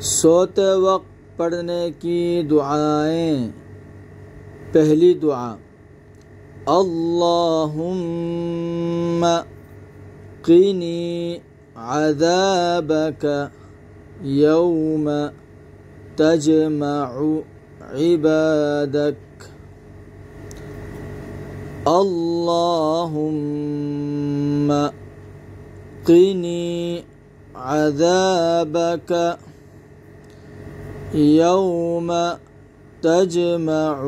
सोते वक्त पढ़ने की दुआएं। पहली दुआ अल्लाहुम्मा क़िनी अज़ाबक यौम तजमअ इबादक। अल्लाहुम्मा क़िनी अज़ाबक यौम तजमअ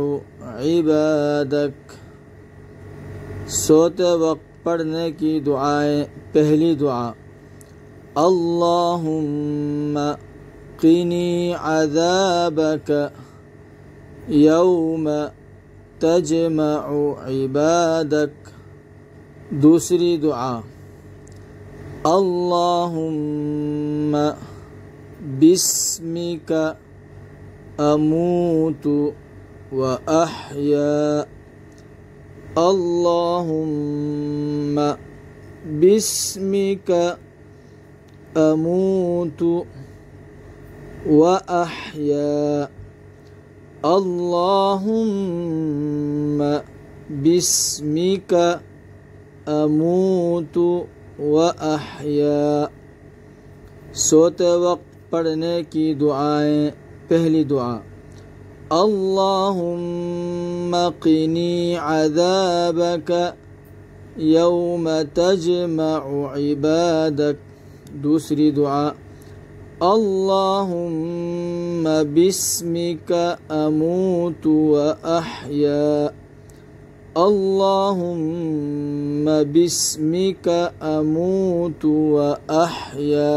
इबादक। सोते वक्त पढ़ने की दुआएं। पहली दुआ अल्लाहुम्मा क़िनी अज़ाबक यौम तजमअ इबादक। दूसरी दुआ अल्लाहुम्मा बिस्मिक अमूतु व अहया। अल्लाहुम्मा बिस्मिक अमूतु व अहया। अल्लाहुम्मा बिस्मिक अमूतु व अहया। सोते वक्त पढ़ने की दुआएं। पहली दुआ अल्लाहुम्मा क़िनी अज़ाबक यौम तजमअ इबादक। दूसरी दुआ अल्लाहुम्मा बिस्मिक अमूतु व अहया। अल्लाहुम्मा बिस्मिक अमूतु व अहया।